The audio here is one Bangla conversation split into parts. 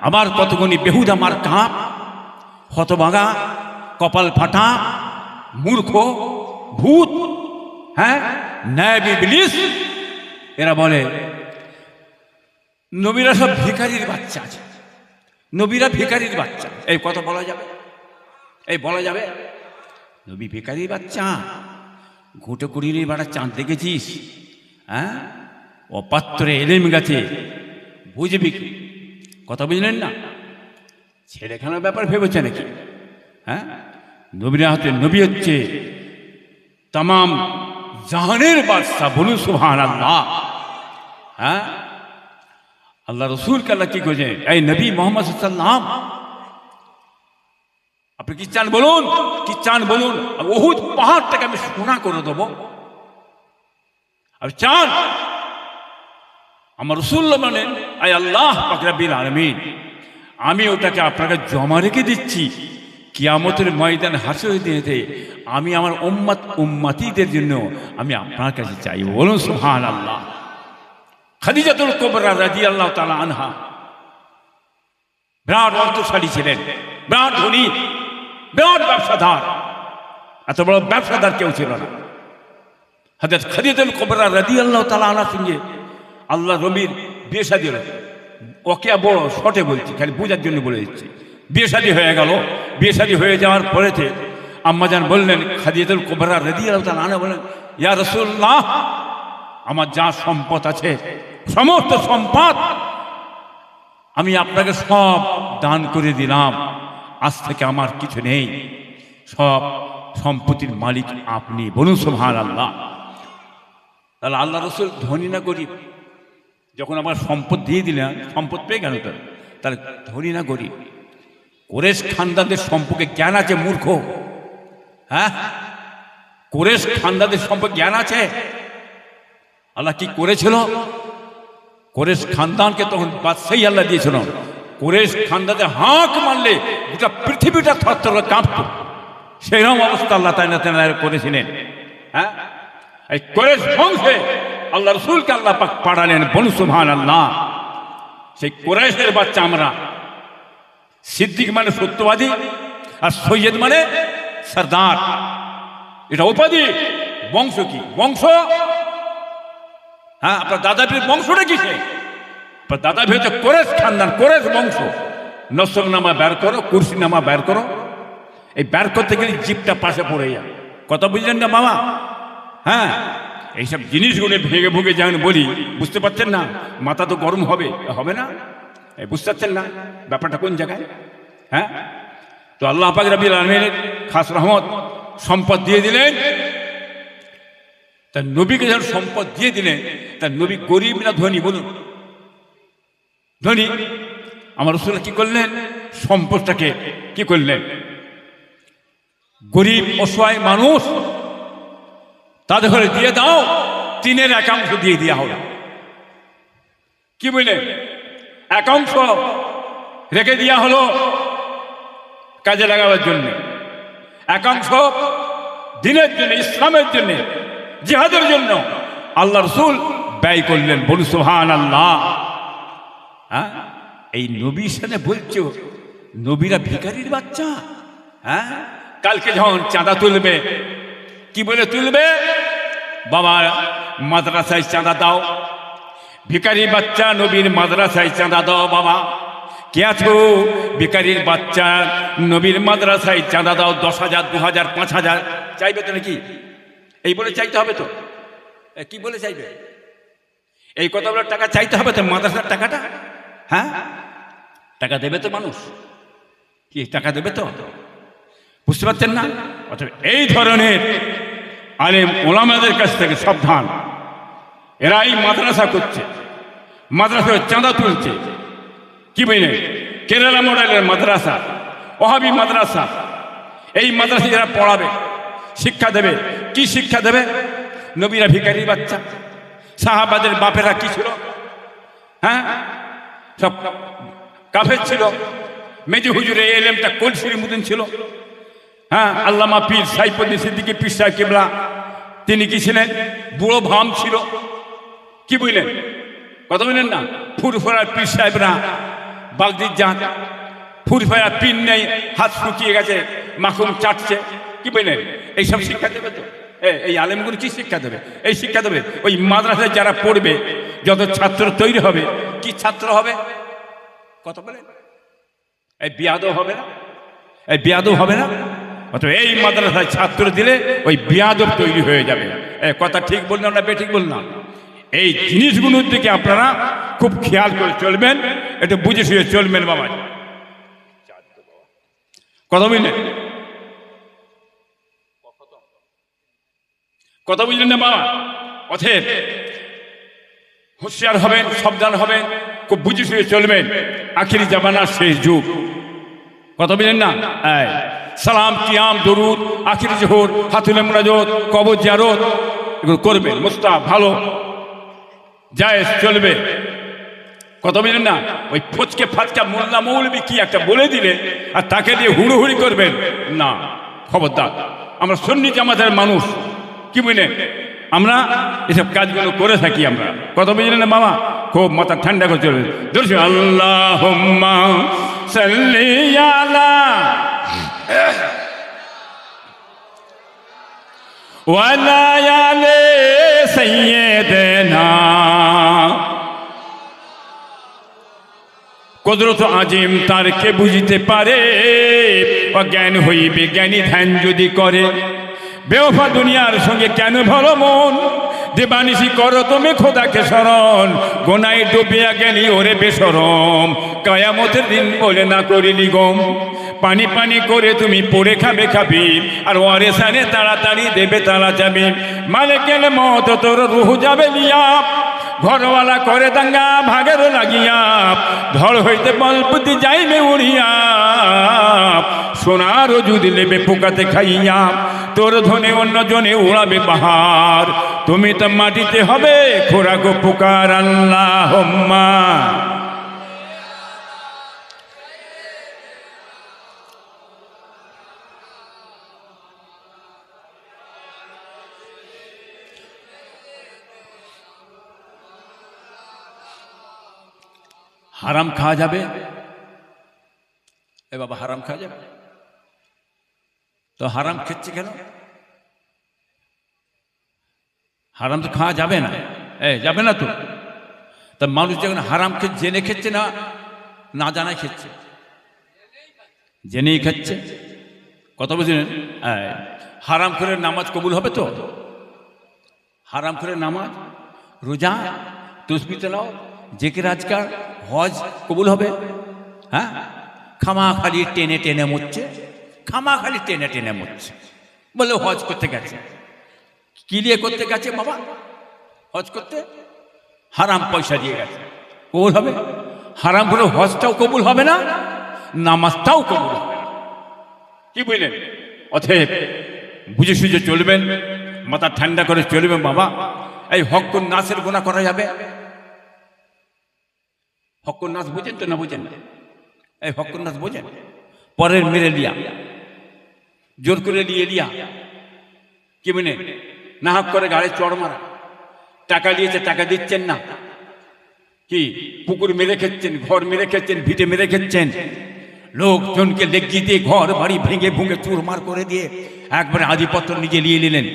আমার কতগুনি বেহুদা মার কাপ, হতভাগা, কপাল ফাটা, মূর্খ, ভূত, হ্যাঁ, ন্যায় ইবলিস, এরা বলে নবীরা সব ভিখারির বাচ্চা আছে, নবীরা ভিখারির বাচ্চা। এই কথা বলা যাবে? এই বলা যাবে নবী ভিখারির বাচ্চা? ঘুঁটে কুড়িয়ে বাড়া চাঁদ দেখেছিস? হ্যাঁ, অপাত্রে এলেম গেছে, বুঝবি কি? কথা বুঝলেন না? ছেলেখানার ব্যাপার ভেবেছে নাকি? হ্যাঁ, নবীর হাতে নবী হচ্ছে তামাম জাহানের বাদশাহ। বলুন সুবহানাল্লাহ। হ্যাঁ, আল্লাহ রসুলকে আল্লাহ কি করছে? এই নবী মোহাম্মদ সাল্লাল্লাহু, আপনি কি চান বলুন? কি চান বলুন? উহুদ পাহাড়টাকে আমি সোনা করে দেবো? আর চান আমার রাসূলুল্লাহ মানে আয় আল্লাহ পাক রব্বুল আলামিন, আমি ওটাকে আপনাকে জমা রেখে দিচ্ছি কিয়ামতের ময়দান হাসরের দিনেতে আমি আমার উম্মতিদের জন্য আমি আপনার কাছে চাইব। বলুন সুবহানাল্লাহ। খাদিজাতুল কুবরা রাদিয়াল্লাহু তাআলা আনহা বিরাট অর্থশালী ছিলেন, বিরাট ধনী, বিরাট ব্যবসাদার। এত বড় ব্যবসাদার কেউ ছিল না। হযরত খাদিজাতুল কুবরা রাদিয়াল্লাহু তাআলা আনহার সঙ্গে আল্লাহ নবীর বিয়ে শাদী হলো। ওকে বড় শর্টে বলছি, খালি বোঝার জন্য বলে দিচ্ছি। বিয়ে শাদী হয়ে গেল। বিয়ে শাদী হয়ে যাওয়ার পরেতে আম্মাজান বললেন, খাদিজাতুল কুবরা রাদিয়াল্লাহু তাআলা আনহা বললেন, ইয়া রাসূলুল্লাহ, আমার যা সম্পদ আছে সমস্ত সম্পদ আমি আপনাকে সব দান করে দিলাম। আজ থেকে আমার কিছু নেই, সব সম্পত্তির মালিক আপনি। বলুন সুবহানাল্লাহ। তাহলে আল্লাহ রসুল ধনী না গরিব? যখন আমার সম্পদ দিয়ে দিলেন, সম্পদ পেয়ে গেল, তাহলে ধনী না গরিব? কুরাইশ খানদানদের সম্পর্কে জ্ঞান আছে মূর্খ? হ্যাঁ, কুরাইশ খানদানদের সম্পর্কে জ্ঞান আছে? আল্লাহ কি করেছিল? কুরাইশ খানদানকে তখন বাদশাহী আল্লাহ দিয়েছিল। কুরাইশ খানদানদের হাঁক মারলে গোটা পৃথিবীটা থরথর করে কাঁপত। সেরকম অবস্থা আল্লাহ তাআলা করেছিলেন। হ্যাঁ, এই কুরাইশ বংশে আল্লাহ রাসূলকে আল্লাহ পাক পাঠালেন। বলুন সুবহানাল্লাহ। সেই কুরাইশের বাচ্চা আমরা। সিদ্দিক মানে সত্যবাদী, আর সৈয়দ মানে সরদার, এটা উপাধি। বংশ কি? বংশ, হ্যাঁ, আপনার দাদাপীর বংশটা কিসে? আপনার দাদাপীর হচ্ছে কুরাইশ খানদান, কুরাইশ বংশ। নসব নামা বের করো, কুরসি নামা বের করো। এই বের করতে গেলে জিপটা পাশে পড়ে যায়। কথা বুঝলেন না বাবা? হ্যাঁ, এইসব জিনিসগুলো ভেঙে ভুগে যেমন বলি, বুঝতে পারছেন না? মাথা তো গরম হবে, হবে না? বুঝতে পারছেন না ব্যাপারটা কোন জায়গায়? হ্যাঁ, তো আল্লাহ পাক রব্বুল আলামিনের খাস রহমত, সম্পদ দিয়ে দিলেন। তার নবীকে যখন সম্পদ দিয়ে দিলেন, তার নবী গরিব না ধনী? বলুন, ধনী। আমার রাসূল কি করলেন? সম্পদটাকে কি করলেন? গরিব অসহায় মানুষ তাদের ঘরে দিয়ে দাও, 3/1 দিয়ে দেওয়া হলো। কি বললেন? 1 রেখে দেওয়া হলো কাজে লাগাবার জন্য, 1 দিনের জন্য, ইসলামের জন্য, জিহাদের জন্য আল্লাহ রাসূল ব্যয় করলেন। বলুন সুবহানাল্লাহ। হ্যাঁ, এই নবীর সাথে বলছো নবীরা ভিখারির বাচ্চা? হ্যাঁ, কালকে যখন চাঁদা তুলবে, কি বলে তুলবে? বাবা মাদ্রাসায় চাঁদা দাও। ভিখারির বাচ্চা নবীর মাদ্রাসায় চাঁদা দাও। বাবা কে আছো? ভিখারির বাচ্চা নবীর মাদ্রাসায় চাঁদা দাও। 10,000, 2,000, 5,000 চাইবে তো নাকি? এই বলে চাইতে হবে তো? কি বলে চাইবে? এই কথা বলে টাকা চাইতে হবে তো? মাদ্রাসার টাকাটা, হ্যাঁ, টাকা দেবে তো মানুষ? কি টাকা দেবে তো? বুঝতে পারছেন না? অথবা এই ধরনের আলেম ওলামাদের কাছ থেকে সাবধান। এরা এই মাদ্রাসা করছে, মাদ্রাসায় চাঁদা তুলছে। কি বলে? কেরালা মডেলের মাদ্রাসা, ওহাবি মাদ্রাসা। এই মাদ্রাসায় এরা পড়াবে, শিক্ষা দেবে। কি শিক্ষা দেবে? নবীরা ভিখারির বাচ্চা, সাহাবাদের বাপেরা কি ছিল? হ্যাঁ, সব কাফের ছিল। মেজু হুজুরে এলেমটা কলসির মতন ছিল। হ্যাঁ, আল্লামা পীর সাইফুদ্দিন সিদ্দিকী পীর সাহেব কিবলা, তিনি কি ছিলেন? বুড়ো ভাম ছিল। কি বুঝলেন? কথা বললেন না? ফুরফুরার পীর সাহেবরা বাগদির যান, ফুরফায়া পিন নেই, হাত শুকিয়ে গেছে, মাখুম চাটছে, কি বললেন? এইসব শিক্ষা দেবে তো? এই আলেমগুলো কি শিক্ষা দেবে? এই শিক্ষা দেবে। ওই মাদ্রাসায় যারা পড়বে, যত ছাত্র তৈরি হবে, কি ছাত্র হবে? কত বলেন? এই বিয়াদও হবে না? এই বিয়াদও হবে না? অথবা এই মাদ্রাসায় ছাত্র দিলে ওই বিয়াদব তৈরি হয়ে যাবে। কথা ঠিক বললাম না বেঠিক বললাম? এই জিনিসগুলোর দিকে আপনারা খুব খেয়াল করে চলবেন, একটু বুঝে শুয়ে চলবেন বাবা। কথা বুঝলেন? কথা বুঝলেন না বাবা? অতএব হুঁশিয়ার হবেন, সাবধান হবেন, খুব বুঝে শুয়ে চলবেন। আখিরি জামানার শেষ যুগ। কথা বুঝলেন না? সালাম, কিয়াম, দরুদ, আখিরি জোহর, হাতুলে মুনাজাত, কবর জিয়ারত এগুলো করবেন। মুস্তাহাব, ভালো, জায়েজ, চলবে। কথা বুঝলেন না? ওই ফচকে ফাচকা মোল্লা মৌলবি কি একটা বলে দিলে আর তাকে দিয়ে হুড়োহুড়ি করবেন না, খবরদার। আমরা সুন্নি জামাতের মানুষ, কি বুঝলেন? আমরা এসব কাজগুলো করে থাকি আমরা। কথা বুঝলেন না বাবা? খুব মাথা ঠান্ডা করে চলবে। ধরছি আল্লাহুম্মা সাল্লি আলা ওয়ালা আলি সাইয়্যিদিনা। কুদরত আজিম তার কে বুঝিতে পারে, অজ্ঞান হইবে জ্ঞানী ধ্যান যদি করে। বেওফা দুনিয়ার সঙ্গে কেন ভালো মন, দেবানিশি করো তুমি খোদাকে স্মরণ। গোনায় ডুবিয়া গেলি ওরে বেশরম, কিয়ামতের দিন বলে না করিলি গম। পানি পানি করে তুমি পড়ে খাবে খাবি, আর ওরে সানে তাড়াতাড়ি দেবে তারা যাবে। মালিকের মত তোর রুহ যাবে লিয়া, ঘরওয়ালা করে দাঙ্গা ভাগের লাগিয়া। ধর হইতে বলপুতি যাইবে উড়িয়া, সোনার যদি লেবে পোকাতে খাইয়া। তোর ধনে অন্য জনে উড়াবে বাহার, তুমি তো মাটিতে হবে খোরাক পুকার। আল্লাহুম্মা হারাম খাওয়া যাবে? এ বাবা, হারাম খাওয়া যাবে? তো হারাম খেচ্ছে কেন? হারাম তো খাওয়া যাবে না, যাবে না তো। তা মানুষ যখন হারাম খেয়ে জেনে খেচ্ছে না, না জানাই খেচ্ছে? জেনেই খাচ্ছে। কথা বুঝলেন? হারাম করে নামাজ কবুল হবে তো? হারাম করে নামাজ, রোজা, তসবিহ তেলাওয়াত, জিকির আজকার, হজ কবুল হবে? হ্যাঁ, খামা খালি টেনে টেনে মরছে, খামা খালি টেনে টেনে মরছে। বলে হজ করতে গেছে, কি দিয়ে করতে গেছে বাবা? হজ করতে হারাম পয়সা দিয়ে গেছে, কবুল হবে? হারাম করে হজটাও কবুল হবে না, নামাজটাও কবুল হবে না। কি বুঝলেন? অতএব বুঝে সুঝে চলবেন, মাথা ঠান্ডা করে চলবেন বাবা। এই হকুন নাসের গুনাহ করা যাবে? হকুন নাস বুঝেন তো না বুঝেন না? এই হকুন নাস বোঝেন? পরের মেরে লিয়া, জোর করে নিয়ে লিয়া, কি বুঝলেন? না হক করে গাড়ি চড় মারা, টাকা দিয়েছে টাকা দিচ্ছেন না, কি পুকুর মেরে খেচ্ছেন, ঘর মেরে খেচ্ছেন, ভিটে মেরে খেচ্ছেন, লোকজনকে লেগিয়ে দিয়ে ঘর বাড়ি ভেঙে ভুঙে চুরমার করে দিয়ে একবারে আধিপত্য নিজে নিয়ে নিলেন।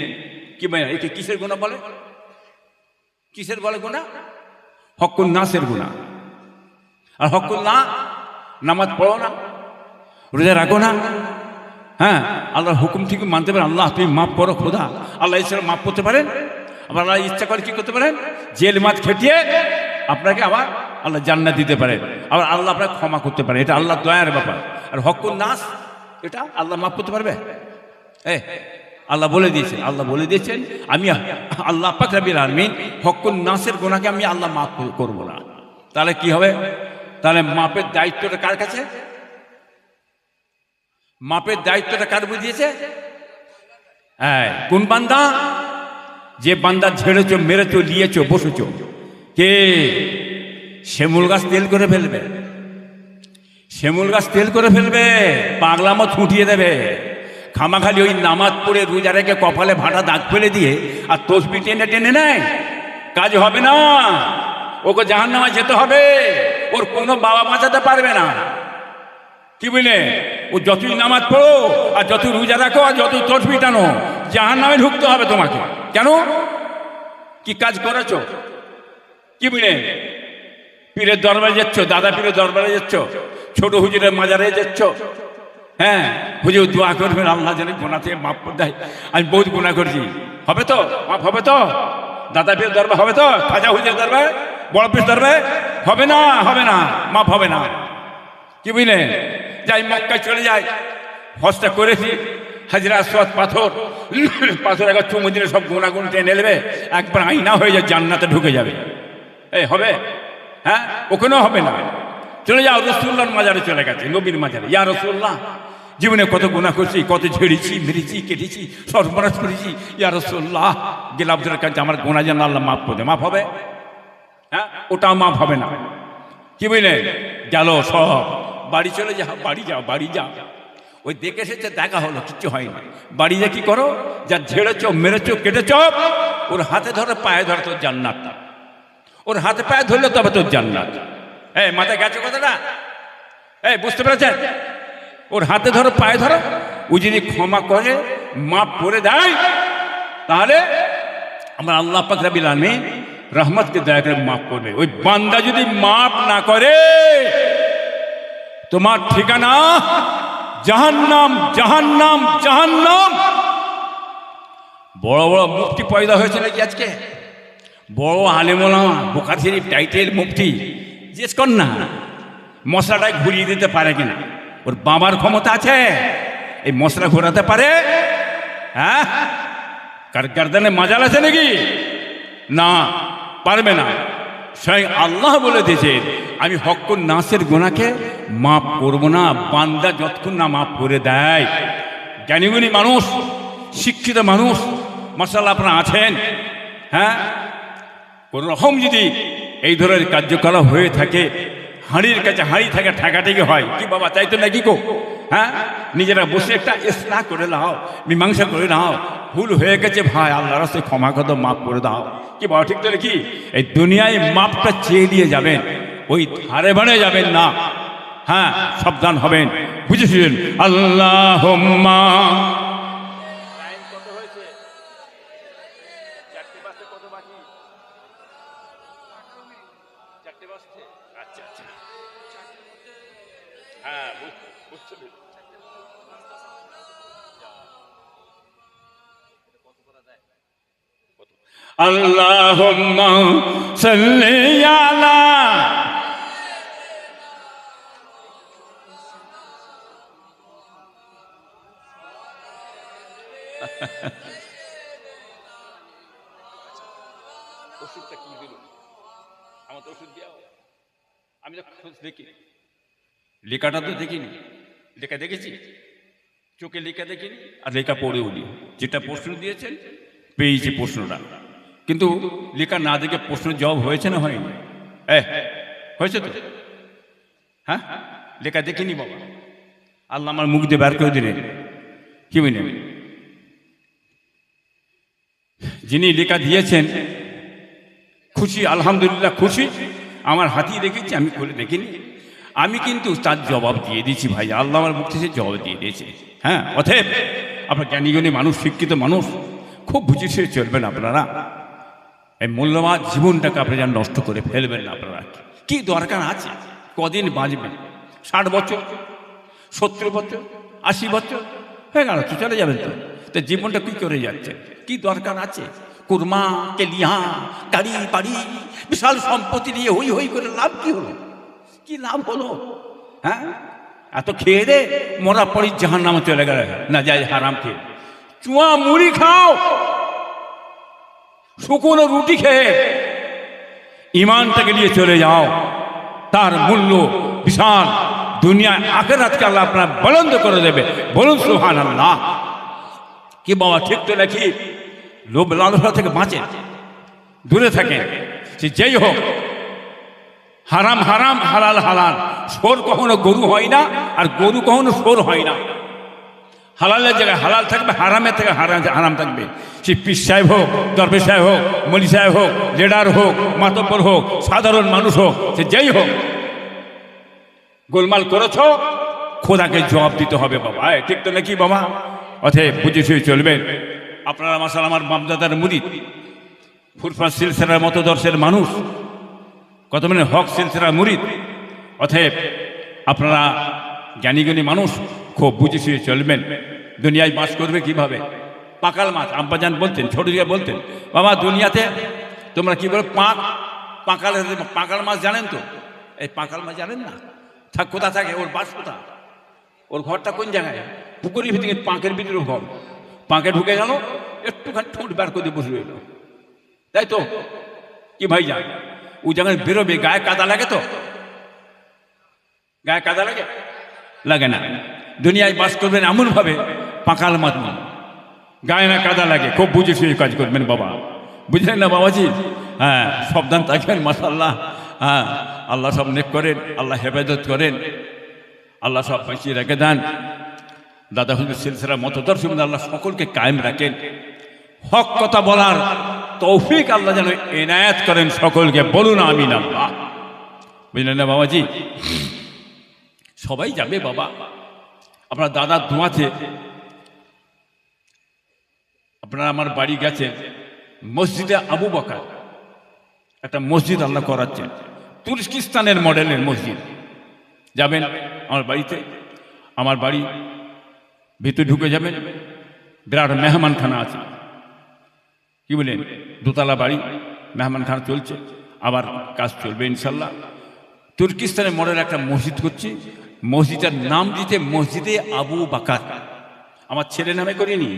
কি মানে একে কিসের গুনাহ বলে? কিসের বলে গুনাহ? হকুন নাসের গুনাহ। আর হকুন না, নামাজ পড়ো না, রোজা রাখো না, হ্যাঁ, আল্লাহর হুকুম ঠিক মানতে পারেন, আল্লাহ তুমি মাফ করো খোদা, আল্লাহ ইচ্ছা মাফ করতে পারেন। আবার আল্লাহ ইচ্ছা করে কি করতে পারেন? জেল মাছ খেটিয়ে আপনাকে আবার আল্লাহ জান্নাত দিতে পারেন, আবার আল্লাহ আপনাকে ক্ষমা করতে পারেন। এটা আল্লাহ দয়ার ব্যাপার। আর হকুন নাস, এটা আল্লাহ মাফ করতে পারবে? আল্লাহ বলে দিয়েছেন, আল্লাহ বলে দিয়েছেন আমি আল্লাহ পাক রব্বুল আলামিন হকুন নাসের গুনাহকে আমি আল্লাহ মাফ করবো না। তাহলে কি হবে? তাহলে মাপের দায়িত্বটা কার কাছে? মাপের দায়িত্বটা কার বুঝিয়েছে? কোন বান্দা? যে বান্দা ঝেড়েছো, মেরেছো, লিয়েছো, বসেছো। কে? শিমুল গাছ তেল করে ফেলবে, শিমুল গাছ তেল করে ফেলবে, পাগলামো ছুটিয়ে দেবে। খামাখালি ওই নামাজ পড়ে রোজা রেখে কপালে ভাটা দাগ ফেলে দিয়ে আর তসবিহ টেনে টেনে নেয়, কাজ হবে না। ওকে জাহান্নামে যেতে হবে। ও ওর কোনো বাবা বাঁচাতে পারবে না। কি বুঝলে, ও যতই নামাজ পড়ো আর যতই রোজা রাখো আর যতই তসবিহ টানো, জাহান্নামে ঢুকতে হবে তোমাকে। কেন? কি কাজ করেছো? কি বুঝলে, পীরের দরবারে যাচ্ছ, দাদা পীরের দরবারে যাচ্ছ, ছোট হুজুরের মাজারে যাচ্ছ, হ্যাঁ হুজুর দোয়া করবেন আল্লাহ যেন গোনা থেকে মাফ করে দেয়, আমি বহুত গুনাহ করেছি, হবে তো মাফ হবে তো? দাদা পীরের দরবার হবে তো? খাজা হুজুরের দরবার, বড় পীর দরবার হবে না? হবে না, মাফ হবে না। কি বুঝলে, যাই মক্কায় চলে যাই, হজটা করেছি, হাজরা আসওয়াদ পাথর, পাথর একবার চুমু দিলে সব গুণাগুণ টেনে নেবে, একবার আইনা হয়ে যায়, জান্নাতে ঢুকে যাবে। এই হবে? হ্যাঁ, ওখানেও হবে না। চলে যাও রাসূলুল্লাহর মাজারে, চলে গেছে নবীর মাজারে, ইয়া রাসূলুল্লাহ জীবনে কত গুনাহ করছি, কত ঝেড়েছি, মেরেছি, কেটেছি, সর্বনাশ করেছি, ইয়া রাসূলুল্লাহ গেলাম আপনার কাছে, আমার গুনাহ যেন আল্লাহ মাফ করে দেয়। মাফ হবে? হ্যাঁ, ওটাও মাফ হবে না। কি বুঝলেন, গেল সব, বাড়ি চলে যাও, বাড়ি যাও, বাড়ি যাও। ওই দেখে এসেছে, দেখা হলো, কিচ্ছু হয় না। বাড়ি যা কি করো, যা ঝেড়েছ, মেরেছ, কেটেছ, ওর হাতে ধরে পায়ে ধরে তোর জান্নাত, ওর হাতে পায়ে ধরলে তবে তোর জান্নাত। এই মাথায় গেছে কথাটা? এই বুঝতে পেরেছেন? ওর হাতে ধরো, পায়ে ধরো, ও যদি ক্ষমা করে, মাফ করে দেয়, তাহলে আমার আল্লাহ পাক রব্বুল আলামিন রহমতকে দয়া করে মাফ করবে। ওই বান্দা যদি মাফ না করে, তোমার ঠিকানা জাহান্নাম, জাহান্নাম, জাহান্নাম। বড় বড় মুফতি পয়দা হয়েছে নাকি আজকে? বড় আলেম ওলামা, বুখারী শরীফ টাইটেল মুফতি, জিজ্ঞেস কর না মশলাটাই ঘুরিয়ে দিতে পারে কিনা? ওর বাবার ক্ষমতা আছে এই মশলা ঘোরাতে পারে? হ্যাঁ, কার গার্দানে মাজাল আছে নাকি? না, পারবে না। স্বয়ং আল্লাহ বলে দিয়েছে, আমি হক্কুন নাসের গুনাহকে মাফ করব না, বান্দা যতক্ষণ না মাফ করে দেয়। জ্ঞানীগুণী মানুষ, শিক্ষিত মানুষ মাশাআল্লাহ আপনারা আছেন, হ্যাঁ, কোন রকম যদি এই ধরনের কার্যকলাপ হয়ে থাকে, হাঁড়ির কাছে হাঁড়ি থাকে, ঠাকাঠাকি হয়, কি বাবা তাই তো নাকি গো? হ্যাঁ, নিজেরা বসে একটা ইসলাহ করে নাও, মীমাংসা করে নাও, ভুল হয়ে গেছে ভাই, আল্লাহর রাস্তায় ক্ষমা কত মাফ করে দাও। কি বাবা ঠিক তো নাকি? এই দুনিয়ায় মাপটা চেয়ে দিয়ে যাবেন, ওই ধারে বাড়ে যাবেন না। হ্যাঁ, সাবধান হবেন, বুঝেছিলেন? আল্লাহুম্মা আল্লাহুম্মা সাল্লি আলা ওষুধটা কি দিল? আমার তো ওষুধ দেওয়া, আমি তো দেখি লেখাটা তো দেখিনি, লেখা দেখেছি চোখে, লেখা দেখিনি, আর লেখা পড়ে উনি যেটা প্রশ্ন দিয়েছেন পেয়েছি প্রশ্নটা, কিন্তু লেখা না দেখে প্রশ্নের জবাব হয়েছে না হয়নি? হয়েছে তো? হ্যাঁ, লেখা দেখিনি বাবা, আল্লাহ আমার মুখ দিয়ে বের করে দিলেন। কি বুঝলেন? যিনি লেখা দিয়েছেন খুশি, আলহামদুলিল্লাহ খুশি, আমার হাতিয়ে রেখেছি, আমি খুলে দেখিনি, আমি কিন্তু তার জবাব দিয়ে দিয়েছি ভাই, আল্লাহ আমার মুখ থেকে জবাব দিয়ে দিয়েছে। হ্যাঁ, অতএব আপনার জ্ঞানীগুণী মানুষ, শিক্ষিত মানুষ, খুব বুঝে সে চলবেন আপনারা। এই মূল্যবান জীবনটাকে আপনি যেন নষ্ট করে ফেলবেন না আপনারা। কি দরকার আছে? কদিন বাঁচবেন? 60 বছর, 70 বছর, 80 বছর হয়ে গেল তো, চলে যাবেন তো। তো জীবনটা কি করে যাচ্ছে? কি দরকার আছে? কুরমা কে লিহা, গাড়ি বাড়ি, বিশাল সম্পত্তি নিয়ে হই হই করে লাভ কি হলো? কি লাভ হলো? হ্যাঁ, এত খেয়ে দে মরা পড়ি জাহান্নামে চলে গেলে না যায়, হারাম খেয়ে চুয়া মুড়ি খাও, শুকনো রুটি খেয়ে ইমানটাকে নিয়ে চলে যাও, তার মূল্য বিশাল, দুনিয়া আখিরাতকে আল্লাহ আপনার বুলন্দ করে দেবে। বলুন সুবহানাল্লাহ। কি বাবা ঠিক তো নাকি? লোভ লালসা থেকে বাঁচেন, দূরে থাকেন, সে যেই হোক। হারাম হারাম, হালাল হালাল। সোর কখনো গরু হয় না, আর গরু কখনো সোর হয় না। হালালের জায়গায় হালাল থাকবে, হারামের থেকে হারাম থাকবে। সে পীর সাহেব হোক, দরবেশ সাহেব হোক, মলি সাহেব হোক, লিডার হোক, মাতব্বর হোক, সাধারণ মানুষ হোক, সে যেই হোক, গোলমাল করেছ, খোদাকে জবাব দিতে হবে বাবা। ঠিক তো নাকি বাবা? অতএব বুঝে শুয়ে চলবেন। আপনারা মাসাল আমার বাপদাদার মুরিদ, ফুরফা সিলসিলার মতদর্শের মানুষ, কত মানে হক সিলসিলার মুরিদ। অতএব আপনারা জ্ঞানী মানুষ, খুব বুঝে শুয়ে চলবেন। দুনিয়ায় বাস করবে কিভাবে? পাকাল মাছ আব্বাজান বলতেন, ছোট দিকে বলতেন, বাবা দুনিয়াতে তোমরা কি বলো, পাকাল মাছ জানেন তো? এই পাকাল মাছ জানেন না? কোথা থাকে? ওর বাস কোথা? ওর ঘরটা কোন জায়গায়? পুকুরের ভিতরে, পাঁকের ভিতরে ঘর। পাঁকে ঢুকে গেল, একটুখানি ঠোঁট বার করে বসে রইল, তাই তো কি ভাই যান? ওই জায়গায় বেরোবে, গায়ে কাদা লাগে তো? গায়ে কাদা লাগে? লাগে না। দুনিয়ায় বাস করবেন এমন ভাবে পাকাল মাছ নয়, গায়ে না কাদা লাগে। খুব বুঝে শুয়ে কাজ করবেন বাবা, বুঝলেন না বাবাজি? হ্যাঁ, সাবধান থাকবেন মাশাআল্লাহ। হ্যাঁ, আল্লাহ সব নেক করেন, আল্লাহ হেফাজত করেন, আল্লাহ সব বাঁচিয়ে রেখে দেন। দাদা হুজুর সিলসিলার মতদর্শ আল্লাহ সকলকে কায়েম রাখেন। হক কথা বলার তৌফিক আল্লাহ যেন এনায়েত করেন সকলকে। বলুন আমিন আল্লাহ। বুঝলেন না বাবাজি? সবাই যাবে বাবা। আপনার দাদার দোয়াতে আপনারা আমার বাড়ি গেছেন, মসজিদে আবু বকর একটা মসজিদ আল্লাহ করাচ্ছেন, তুর্কিস্তানের মডেলের মসজিদ। যাবেন আমার বাড়িতে, আমার বাড়ি ভিতরে ঢুকে যাবেন, বিরাট মেহমানখানা আছে। কি বলেন? দোতলা বাড়ি, মেহমানখানা চলছে, আবার কাজ চলবে ইনশাল্লাহ। তুর্কিস্তানের মডেল একটা মসজিদ করছি, মসজিদের নাম দিতে মসজিদে আবু বকর। আমার ছেলে নামে করিনি,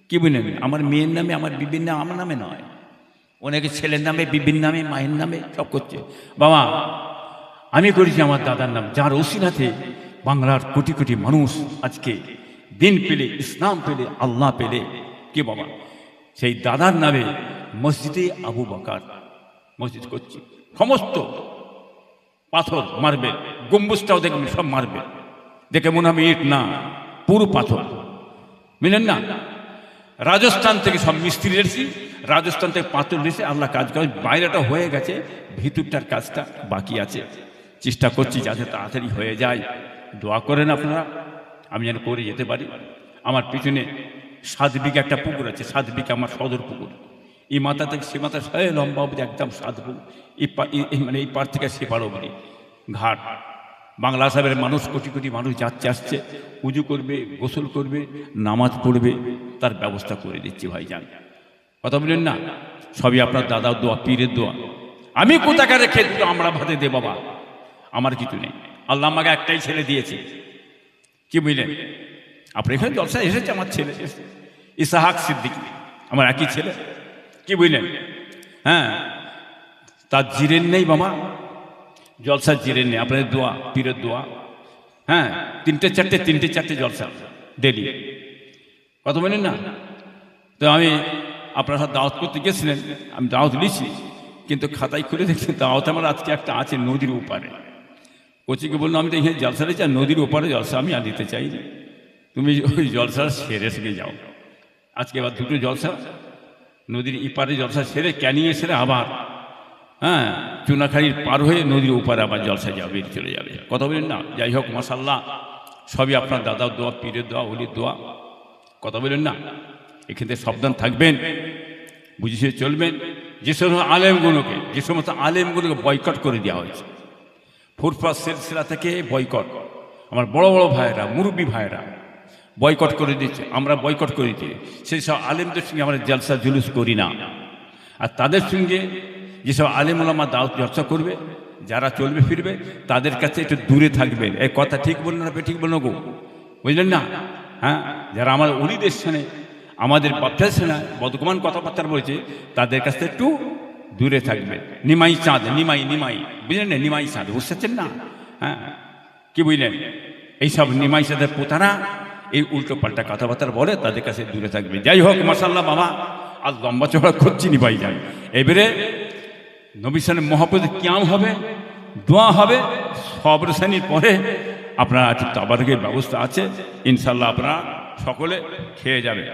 কি বলেন? আমার মেয়ের নামে, আমার বিবির নামে, আমার নামে নয়। অনেকে ছেলের নামে, বিবির নামে, মায়ের নামে সব করছে। বাবা আমি করেছি আমার দাদার নাম, যার ওসিলাতে বাংলার কোটি কোটি মানুষ আজকে দিন পেলে, ইসলাম পেলে, আল্লাহ পেলে। কি বাবা, সেই দাদার নামে মসজিদে আবু বকর মসজিদ করছি। সমস্ত পাথর মারবে, গম্বুজটাও দেখবেন সব মারবে, দেখে মনে হবে ইট না, পুরো পাথর। বুঝলেন না? রাজস্থান থেকে সব মিস্ত্রি এসেছি, রাজস্থান থেকে পাথর এসে আল্লাহ কাজ করে। বাইরেটা হয়ে গেছে, ভিতরটার কাজটা বাকি আছে। চেষ্টা করছি যাতে তাড়াতাড়ি হয়ে যায়। দোয়া করেন আপনারা, আমি যেন করে যেতে পারি। আমার পিছনে 7 বিঘা একটা পুকুর আছে, 7 বিঘা আমার সদর পুকুর। এই মাথা থেকে সে মাথা সবাই লম্বা অবধি একদম 7 পুকুর। মানে এই পার থেকে সে পার অবধি ঘাট। বাংলা সাহেবের মানুষ, কোটি কোটি মানুষ যাচ্ছে আসছে, উজু করবে, গোসল করবে, নামাজ পড়বে, তার ব্যবস্থা করে দিচ্ছি ভাইজান। কথা বলেন না? সবই আপনার দাদার দোয়া, পীরের দোয়া। আমি কোথাকার রেখে দুটো আমরা ভাতে দে বাবা, আমার কিছু নেই। আল্লাহ আমাকে একটাই ছেলে দিয়েছে, কি বুঝলেন? আপনার এখানে জলসা এসেছে, আমার ছেলে ইসাহাক সিদ্দিকী, আমার একই ছেলে, কি বুঝলেন? হ্যাঁ, তার জিরেন নেই বাবা, জলসার জিরেন নেই। আপনাদের দোয়া, পীরের দোয়া। হ্যাঁ, 3টে 4টে জলসা ডেলি। কথা বলেন না? তো আমি আপনার সাথে দাওয়াত করতে গেছিলেন, আমি দাওয়াত নিয়েছি, কিন্তু খাতায় খুলে দেখছি দাওয়াত আমার আজকে একটা আছে নদীর ওপারে। কোচিকে বললাম আমি তো এখানে জলসা রয়েছি, আর নদীর ওপারে জলসা আমি আর দিতে চাই না, তুমি ওই জলসা সেরে যাও। আজকে এবার 2টো জলসা, নদীর এপারে জলসা সেরে, ক্যানিংয়ে সেরে আবার হ্যাঁ চুনাখাড়ির পার হয়ে নদীর ওপারে আবার জলসা যাবে, চলে যাবে। কথা বলেন না? যাই হোক মাশাআল্লাহ, সবই আপনার দাদার দোয়া, পীরের দোয়া, ওলির দোয়া। কথা বলেন না? এখান থেকে সাবধান থাকবেন, বুঝিয়ে চলবেন। যে সমস্ত আলেমগুলোকে বয়কট করে দেওয়া হয়েছে, ফুরফা সিলসিলা থেকে বয়কট। আমার বড় বড় ভাইয়েরা, মুরব্বী ভাইয়েরা বয়কট করে দিচ্ছে, আমরা বয়কট করে দিচ্ছি। সেই সব আলেমদের সঙ্গে আমরা জলসা জুলুস করি না। আর তাদের সঙ্গে যেসব আলেম ওলামা দাওয়াত চর্চা করবে, যারা চলবে ফিরবে, তাদের কাছে একটু দূরে থাকবেন। এই কথা ঠিক বললেন না? ঠিক বললেন গো? বুঝলেন না? হ্যাঁ, যারা আমার অলিদের সামনে, আমাদের বাচ্চাদের সামনে বদগুমান কথাবার্তা বলেছে, তাদের কাছে একটু দূরে থাকবেন। নিমাই চাঁদ, নিমাই বুঝলেন না? নিমাই চাঁদ বুঝতেছেন না? হ্যাঁ, কি বুঝলেন? এইসব নিমাই চাঁদের পোতারা এই উল্টো পাল্টা কথাবার্তা বলে, তাদের কাছে দূরে থাকবে। যাই হোক মাশাআল্লাহ বাবা, আজ লম্বা চড়া করছি নি ভাইজান। এবারে নবী সাল্লাল্লাহু মহাপ্রভুর কিয়াম হবে, দোয়া হবে, সবর শ্রেণীর পরে আপনারা আজ তাবারকের ব্যবস্থা আছে, ইনশাল্লাহ আপনারা সকলে খেয়ে যাবে।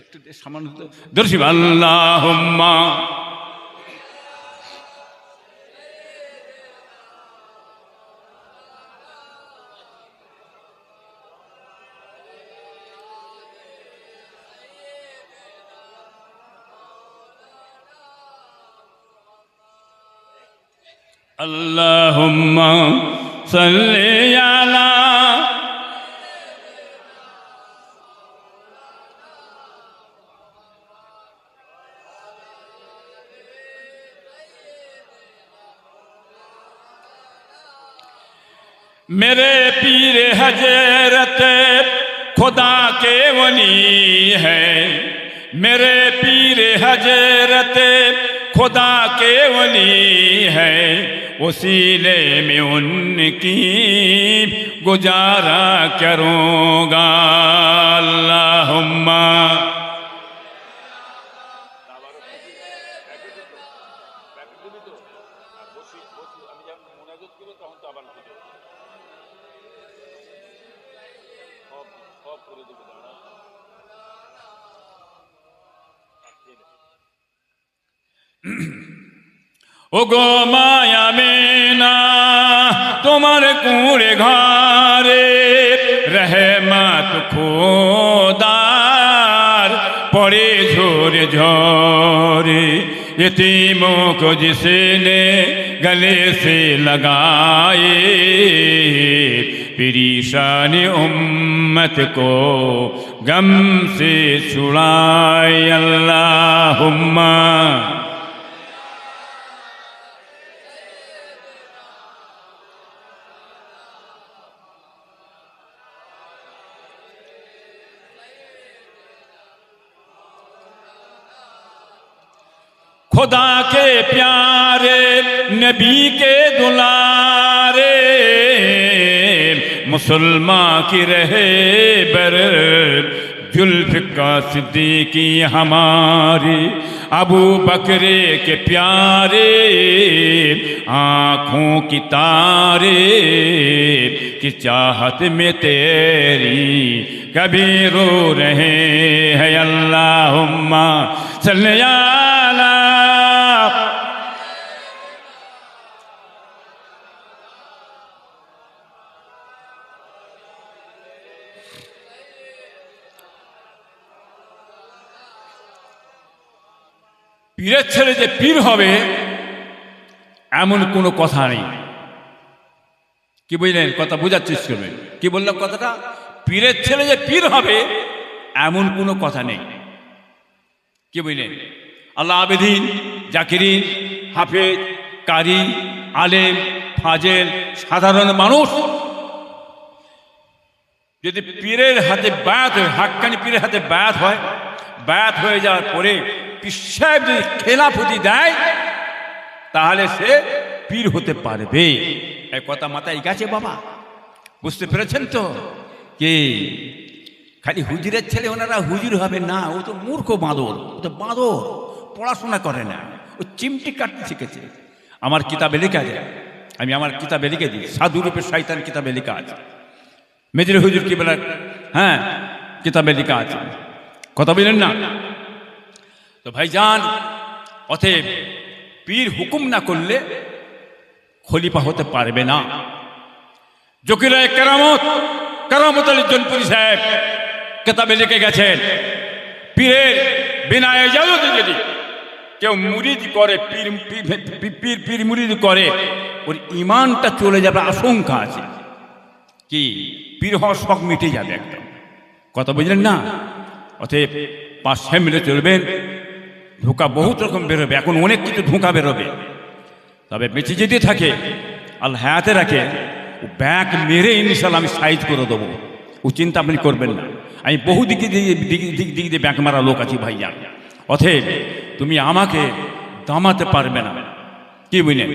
একটু সামান্য দর্শি আল্লাহুম্মা अल्लाहुम्मा सल्ली अला मेरे पीर हजरत खुदा के वली है, मेरे पीर हजरत खुदा के वली है, उसीले में उनकी गुजारा करूँगा। अल्लाहुम्मा ও গো মায়া মেনা তোমার কুঁড়ে ঘরে रहमत खुदार पड़े झोरे झोरे, यतीमों को जिसने गले से लगाए, परेशान उम्मत को गम से छुड़ाए। अल्लाहुम्मा खुदा के प्यारे नबी के दुलारे, मुसलमान की रहे बर जुल्फ़िकार सिद्दीकी हमारी, अबू बकरे के प्यारे आँखों की तारे, कि चाहत में तेरी कभी रो रहे हैं। अल्लाहुम्मा सल्ली अला পীরের ছেলে যে পীর হবে এমন কোনো কথা নেই। কি বুঝলেন? কথা বোঝার চেষ্টা করবেন। কি বললাম কথাটা? পীরের ছেলে যে পীর হবে এমন কোনো কথা নেই। কি বুঝলেন? আল্লাহ আবেদিন, জাকিরিন, হাফেজ, কারি, আলেম, ফাজেল, সাধারণ মানুষ যদি পীরের হাতে বায়াত হয়, হাক্কানি পীরের হাতে বায়াত হয়, বায়াত হয়ে যাওয়ার পরে পীর সাহেব যদি খেলাফতি দেয় তাহলে সে পীর হতে পারবে। এই কথা মাথায় গেছে বাবা? বুঝতে পেরেছেন তো? কি খালি হুজুরের ছেলে ওনারা হুজুর হবে না, ও তো মূর্খ বাঁদর, ও তো বাঁদর, পড়াশোনা করে না, ও চিমটি কাটতে শিখেছে। আমার কিতাবে লেখা আছে, আমি আমার কিতাবে লিখে দিই, সাধুরূপে শয়তান কিতাবে লেখা আছে, মেজর হুজুর কি বলে, হ্যাঁ কিতাবে লেখা আছে। কথা বললেন না? তো ভাইজান, অতএব পীর হুকুম না করলে খলিফা হতে পারবে না। জকিরায়ে কারামত আলী জনপুরি সাহেব কিতাবে লিখে গেছেন, পীরের বিনা ইজাজতে যদি কেউ মুরিদ করে, পীর মুরিদ করে, ওর ইমানটা চলে যাবে, আশঙ্কা আছে। কি পীর হওয়ার শখ মিটে যাবে একদম। কথা বুঝলেন না? অতএব পাশে মিলে চলবেন। ধোঁকা বহুত রকম বেরোবে, এখন অনেক কিছু ধোঁকা বেরোবে, তবে বেঁচে যদি থাকে আল্লাহ হায়াতে রাখে, ও ব্যাগ মেরে ইনশাল্লাহ আমি সাইজ করে দেবো, ও চিন্তা আপনি করবেন না। আমি বহু দিকে দিয়ে ব্যাগ মারা লোক আছি ভাইজান। অতএব তুমি আমাকে দামাতে পারবে না। কি বুঝলেন?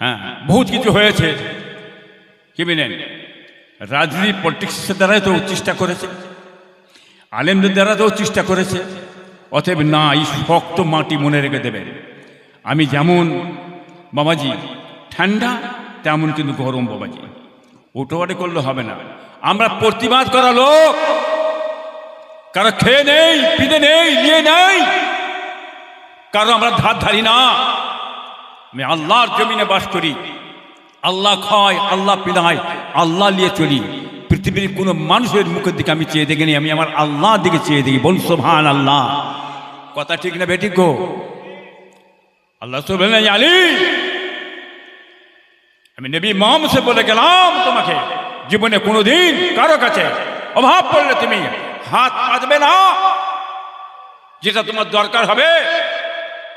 হ্যাঁ, বহুত কিছু হয়েছে। কি বুঝলেন? রাজনীতি পলিটিক্সের দ্বারাই তো চেষ্টা করেছে, আলেমদের দ্বারা তো চেষ্টা করেছে। অতএব না, এই শক্ত মাটি মনে রেখে দেবেন। আমি যেমন বাবাজি ঠান্ডা, তেমন কিন্তু গরম বাবাজি, ওটোয়াটে করলে হবে না। আমরা প্রতিবাদ করা লোক, কারো খেয়ে নেই, পিতে নেই, নিয়ে নেই, কারো আমরা ধার ধারি না। আমি আল্লাহর জমিনে বাস করি, আল্লাহ খায়, আল্লাহ পিলায়, আল্লাহ নিয়ে চলি। পৃথিবীর কোনো মানুষের মুখের দিকে আমি চেয়ে দেখিনি, আমি আমার আল্লাহর দিকে চেয়ে দেখি। বল সুবহানাল্লাহ। কথা ঠিক না বেঠিক গো? আল্লাহ সুবহানাহু আলী আমি নবী মোহাম্মদ বলে গেলাম তোমাকে জীবনে কোনোদিন কারো কাছে অভাব পড়লে তুমি হাত পাতবে না, যেটা তোমার দরকার হবে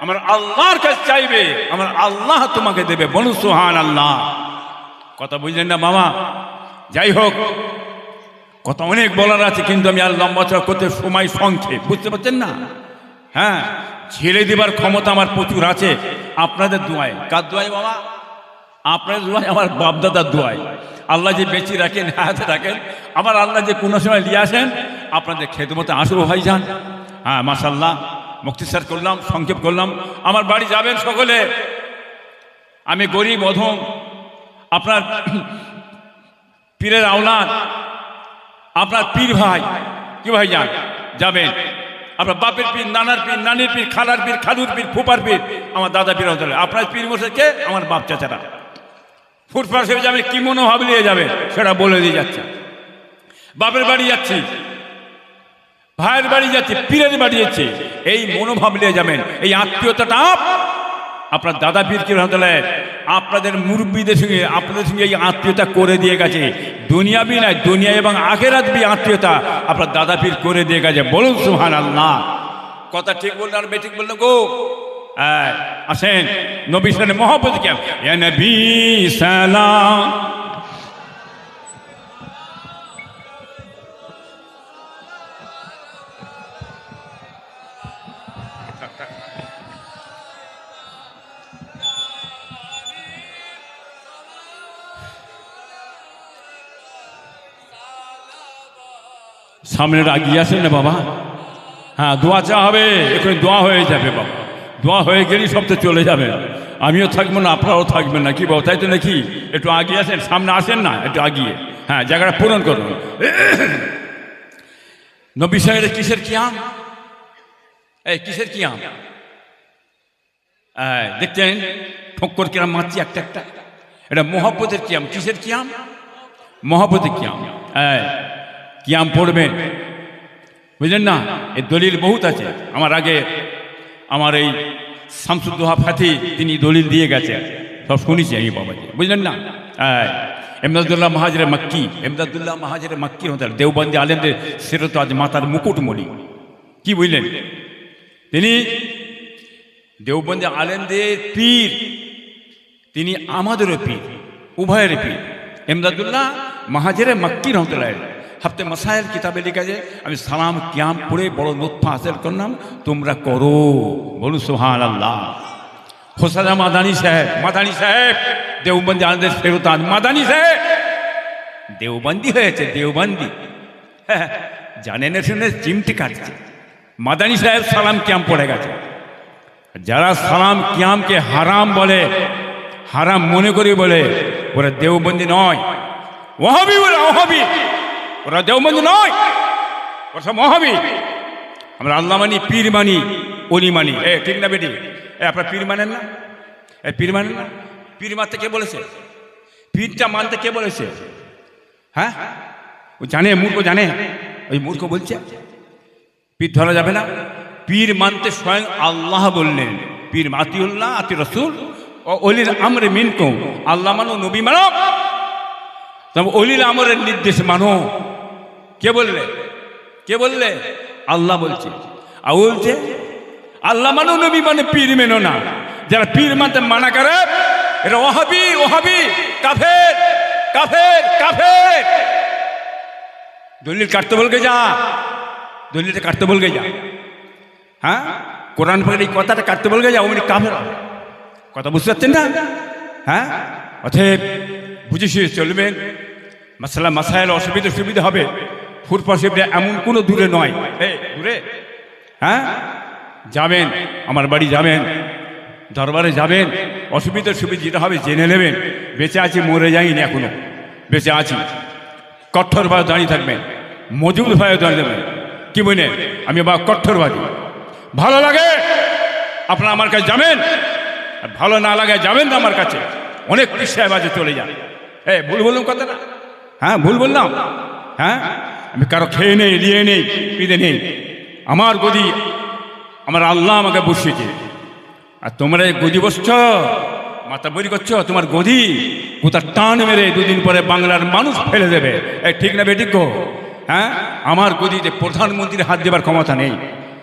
আমার আল্লাহর কাছে চাইবে, আমার আল্লাহ তোমাকে দেবে। বলুন সুবহানাল্লাহ। কথা বুঝলেন না বাবা? যাই হোক, কথা অনেক বলার আছে, কিন্তু আমি আর লম্বা চড়া করতে সময় সংক্ষেপ, বুঝতে পারছেন না? হ্যাঁ, ছেড়ে দেবার ক্ষমতা আমার প্রচুর আছে আপনাদের দোয়ায়। কার দোয়ায় বাবা? আপনাদের দোয়ায়, আমার বাপদাদার দোয়ায়। আল্লাহ যে বেঁচে রাখেন, হাতে রাখেন, আবার আল্লাহ যে কোনো সময় নিয়ে আসেন, আপনাদের খেদমতে আসবো ভাইজান। হ্যাঁ মাশাআল্লাহ, মুক্তিসার করলাম, সংক্ষেপ করলাম। আমার বাড়ি যাবেন সকলে। আমি গরিব অধম, আপনার পীরের আওলাদ, আপনার পীর ভাই। কি ভাই যান যাবেন? আপনার বাপের পীর, নানার পীর, নানির পীর, খালার পীর, খালুর পীর, ফুপার পীর, আমার দাদা পীর হতে। আপনার পীর মশাইকে আমার বাপ চাচারা ফুটপাথ হিসেবে যাবে, কি মনোভাব নিয়ে যাবে সেটা বলে দিয়ে যাচ্ছে। বাপের বাড়ি যাচ্ছি, ভাইয়ের বাড়ি যাচ্ছে, পীরের বাড়ি যাচ্ছে, এই মনোভাব নিয়ে যাবেন। এই আত্মীয়তাটা আপনার দাদা পীর কি রহমতুল্লাহ আপনাদের মুরব্বীদের সঙ্গে, আপনাদের সঙ্গে এই আত্মীয়তা করে দিয়ে গেছে। দুনিয়াবি নয়, দুনিয়া এবং আখিরাতবি আত্মীয়তা আপনার দাদা পীর করে দিয়ে গেছে। বলুন সুবহানাল্লাহ। কথা ঠিক বললেন আর বেঠিক বললেন গো? আসেন নবী সালাম মহব্বত কি ইয়া নবী সালাম। সামনে আগিয়ে আসেন না বাবা। হ্যাঁ, দোয়া চা হবে, এখানে দোয়া হয়ে যাবে বাবা। দোয়া হয়ে গেলেই সব তো চলে যাবে, আমিও থাকবো না, আপনারাও থাকবেন না। কি বাবা, তাই তো নাকি? একটু আগিয়ে আসেন, সামনে আসেন না, একটু আগিয়ে। হ্যাঁ, জায়গাটা পূরণ করুন। নবী সাহেবের কিসের কিয়াম? এই কিসের কিয়াম? দেখছেন ঠক্কর কিরাম মারছি একটা একটা। এটা মহব্বতের কিয়াম। কিসের কিয়াম? মহব্বতের কিয়াম। কিয়াম পড়বেন, বুঝলেন না? এর দলিল বহুত আছে। আমার আগে আমার এই শামসুদ্দোহা ফাতি তিনি দলিল দিয়ে গেছে, সব শুনেছি আমি বাবাজি, বুঝলেন না? এমদাদুল্লাহ মাহাজিরে মাক্কি, এমদাদুল্লাহ মাহাজিরে মাক্কি হতে দেওবন্দি আলেমদের সেরত আজ মাতার মুকুটমণি। কি বুঝলেন? তিনি দেওবন্দি আলেমদের পীর, তিনি আমাদেরও পীর, উভয়ের পীর। এমদাদুল্লাহ মাহাজিরে মাক্কি রহমতুল্লাহ হাফতে মাসাইল কিতাবে লিখা যায়, আমি সালাম কিয়াম পড়ে বড় লুৎফা হাসিল করলাম, তোমরা করো। বলুন সুবহানাল্লাহ। হোসাদা মাদানী সাহেব, মাদানী সাহেব দেওবন্দি আলেমদের ফেরত আজ মাদানী সাহেব দেওবন্দি হয়েছে, দেওবন্দি। হ্যাঁ, জানেন শুনে চিমটি কাটছে। মাদানী সাহেব সালাম কিয়াম পড়ে গেছে। যারা সালাম কিয়ামকে হারাম বলে, হারাম মনে করি বলে, ওরা দেওবন্দি নয়, ওয়াহাবি বলে। ওয়াহাবি, ওরা দেওবন্দি নয়, ওরা সব ওয়াহাবি। আমরা আল্লাহ মানি, পীর মানি, অলি মানি। ঠিক না বেটি? আপনার পীর মানেন না? পীর মানেন না? পীর মানতে কে বলেছে? পীরটা মানতে কে বলেছে? হ্যাঁ, ও জানে, মূর্খ জানে, ওই মূর্খ বলছে পীর ধরা যাবে না। পীর মানতে স্বয়ং আল্লাহ বললেন, পীর আতিউল্লাহ আতি রসুল ও অলিল আমরে মিনকুম। আল্লাহ মানো, নবী মানো, তবে অলিল আমরের নির্দেশ মানো। কে বললে? কে বললে? আল্লাহ বলছে। আর বলছে আল্লাহ মানো, নবী মানে, পীর মেনো না। যারা পীর মানতে মানা করে এটা ওয়াহাবি, ওয়াহাবি, কাফের, কাফের, কাফের। দলিল কাটতে বলকে যা, দলিলটা কাটতে বলকে যা। হ্যাঁ, কোরআন পাকের এই কথাটা কাটতে বলকে যা, ওমনি কাফের। কথা বুঝতে পারছেন না? হ্যাঁ, অতএব বুঝে শুয়ে চলবেন। মাসালা মাসাইল অসুবিধা সুবিধা হবে। ফুরফাসিবটা এমন কোনো দূরে নয়, দূরে। হ্যাঁ, যাবেন, আমার বাড়ি যাবেন, দরবারে যাবেন, অসুবিধা সুবিধা যেটা হবে জেনে নেবেন। বেঁচে আছি, মরে যাইনি, এখনো বেঁচে আছি। কঠোরভাবে দাঁড়িয়ে থাকবেন, মজবুতভাবে দাঁড়িয়ে দেবেন। কি বলে? আমি বা কঠোরবাদী। ভালো লাগে আপনারা আমার কাছে যাবেন, আর ভালো না লাগে যাবেন না আমার কাছে। অনেক পীর সাহেব আছে, চলে যান। ভুল বললাম কথাটা? হ্যাঁ, ভুল বললাম? হ্যাঁ, আমি কারো খেয়ে নেই, নিয়ে নেই, পিঁধে নেই। আমার গদি আমার আল্লাহ আমাকে বসিয়েছে। আর তোমরা এই গদি বসছ, মাথা বলি করছো, তোমার গদি কোথা টান মেরে দুদিন পরে বাংলার মানুষ ফেলে দেবে। এই ঠিক না বেঠিক গো? হ্যাঁ, আমার গদিতে প্রধানমন্ত্রীর হাত দেবার ক্ষমতা নেই,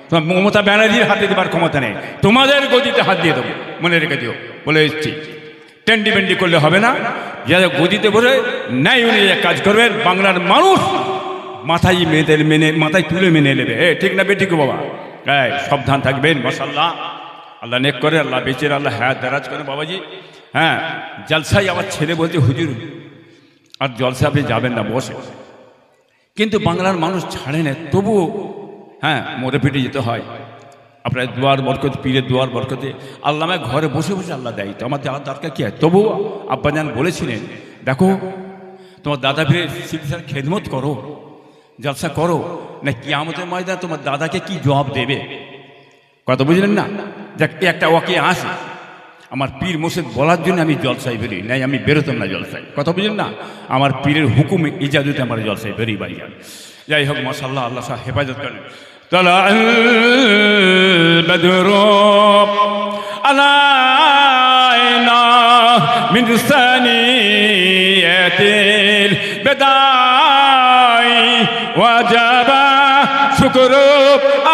তোমার মমতা ব্যানার্জির হাতে দেবার ক্ষমতা নেই, তোমাদের গদিতে হাত দিয়ে দেবো, মনে রেখে দিও, বলে এসছি। টেন্ডি বেন্ডি করলে হবে না, যারা গদিতে বসে ন্যায় অনুযায়ী কাজ করবেন, বাংলার মানুষ মাথায় মাথায় তুলে মেনে নেবে। ঠিক না বেঠিক বাবা? হ্যাঁ, সাবধান থাকবেন। মাশাআল্লাহ, আল্লাহ নেক করে, আল্লাহ বেচের, আল্লাহ হায়াত দারাজ করে বাবাজি। হ্যাঁ, জলসায় আমার ছেলে বলছে হুজুর আর জলসা আপনি যাবেন না, বসে। কিন্তু বাংলার মানুষ ছাড়ে না, তবুও হ্যাঁ মরে পিটে যেতে হয়। আপনার দোয়ার বরকত, পীরের দোয়ার বরকতে আল্লাহ আমায় ঘরে বসে বসে আল্লাহ দেয়, তো আমার দেওয়ার দরকার কী হয়? তবুও আব্বাজান বলেছিলেন, দেখো তোমার দাদা পীরের চিকিৎসার খেদমত করো, জলসা করো, না কিয়ামতের ময়দানে তোমার দাদাকে কি জবাব দেবে। কথা বুঝলেন না? দেখ একটা ওকে আসে, আমার পীর মোর্শেদ বলার জন্য আমি জলসায় বেরি, নাই আমি বেরোতাম না জলসায়। কথা বুঝলেন না? আমার পীরের হুকুম ইজাজতে আমার জলসায় বেরি বাড়ি। যাই হোক, মাশাআল্লাহ, আল্লাহ সব হেফাজত করেন। طلع البدر علينا من ثنية البداء وجب شكر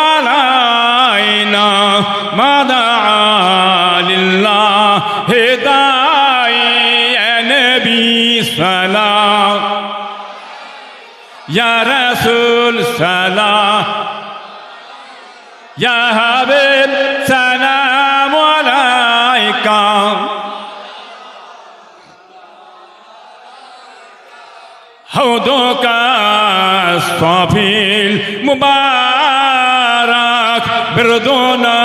علينا ما دعا لله داعي يا نبي سلام يا رسول سلام يا حبيب سلام عليك حوضك الصافي المبارك بردنا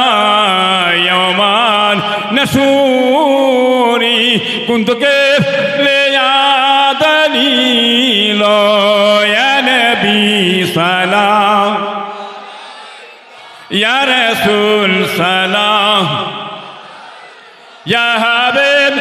يوما نشوري كنت كيف ليا دليل يا نبي سلام يا رسول سلام يا حبيب